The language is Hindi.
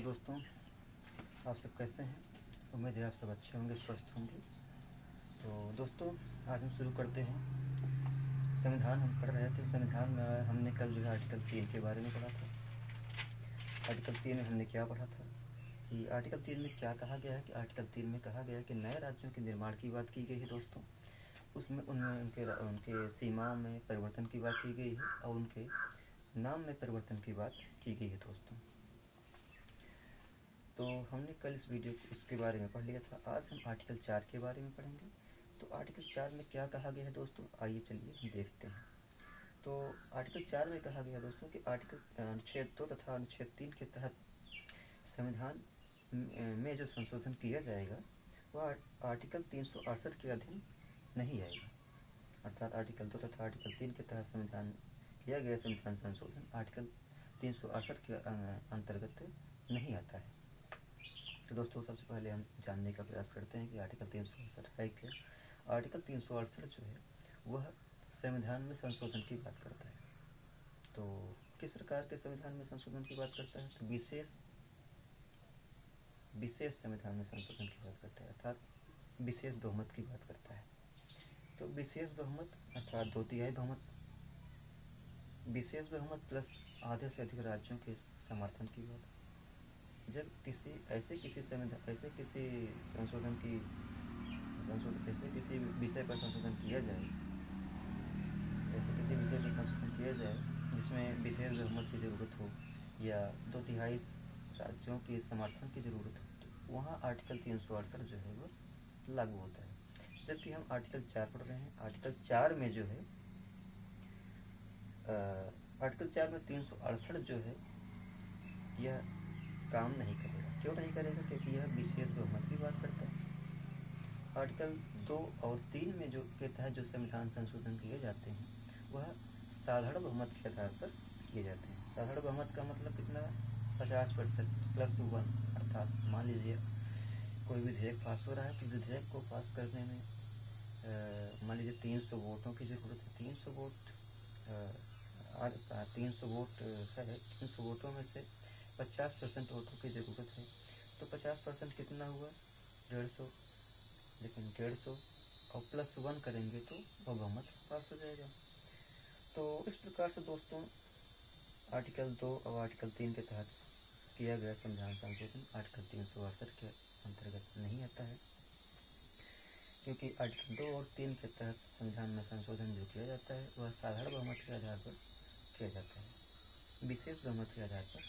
दोस्तों, आप सब कैसे हैं? उम्मीद है आप सब अच्छे होंगे, स्वस्थ होंगे। तो दोस्तों, आज हम शुरू करते हैं। संविधान हम पढ़ रहे थे। संविधान में हमने कल जो है आर्टिकल 3 के बारे में पढ़ा था। आर्टिकल 3 में हमने क्या पढ़ा था कि आर्टिकल 3 में क्या कहा गया है कि आर्टिकल 3 में कहा गया है कि नए राज्यों के निर्माण की बात की गई है दोस्तों। उसमें उनमें उनके सीमाओं में परिवर्तन की बात की गई है और उनके नाम में परिवर्तन की बात की गई है दोस्तों। तो हमने कल इस वीडियो को उसके बारे में पढ़ लिया था। आज हम आर्टिकल 4 के बारे में पढ़ेंगे। तो आर्टिकल 4 में क्या कहा गया है दोस्तों, आइए चलिए हम देखते हैं। तो आर्टिकल 4 में कहा गया है दोस्तों कि आर्टिकल अनुच्छेद 2 तथा अनुच्छेद 3 के तहत संविधान में जो संशोधन किया जाएगा वह आर्टिकल 368 के अधीन नहीं आएगा। अर्थात आर्टिकल 2 तथा आर्टिकल 3 के तहत संविधान किया गया संविधान संशोधन आर्टिकल 368 के अंतर्गत नहीं आता है। तो दोस्तों, सबसे पहले हम जानने का प्रयास करते हैं कि आर्टिकल 368 है क्या। आर्टिकल 368 जो है वह संविधान में संशोधन की बात करता है। तो किस प्रकार के संविधान में संशोधन की बात करता है? तो विशेष संविधान में संशोधन की बात करता है, अर्थात विशेष बहुमत की बात करता है। तो विशेष बहुमत अर्थात 2/3 बहुमत, विशेष बहुमत प्लस आधे से अधिक राज्यों के समर्थन की बात। जब ऐसे किसी संशोधन की ऐसे किसी विषय पर संशोधन किया जाए जिसमें विशेष बहुमत की ज़रूरत हो या 2/3 राज्यों के समर्थन की ज़रूरत हो, तो वहाँ आर्टिकल 368 जो है वो लागू होता है। जबकि हम आर्टिकल 4 पढ़ रहे हैं। आर्टिकल 4 में जो है आर्टिकल 4 में 368 जो है यह काम नहीं करेगा। क्यों नहीं करेगा? क्योंकि यह विशेष बहुमत की बात करता है। आर्टिकल 2 और 3 में जो के तहत जो संविधान संशोधन किए जाते हैं वह साधारण बहुमत के आधार पर किए जाते हैं। साधारण बहुमत का मतलब कितना? 50% प्लस 1। अर्थात मान लीजिए कोई विधेयक पास हो रहा है तो विधेयक को पास करने में मान लीजिए 300 वोटों की ज़रूरत है। 300 वोट है। 300 वोटों में से 50% वोटों की ज़रूरत है। तो 50% कितना हुआ? 150। लेकिन 150 और प्लस 1 करेंगे तो वह बहुमत पास हो जाएगा। तो इस प्रकार से दोस्तों आर्टिकल 2 और आर्टिकल 3 के तहत किया गया संविधान संशोधन आर्टिकल 368 के अंतर्गत नहीं आता है, क्योंकि आर्टिकल 2 और 3 के तहत संविधान में संशोधन जो किया जाता है वह साधारण बहुमत के आधार पर किया जाता है, विशेष बहुमत के आधार पर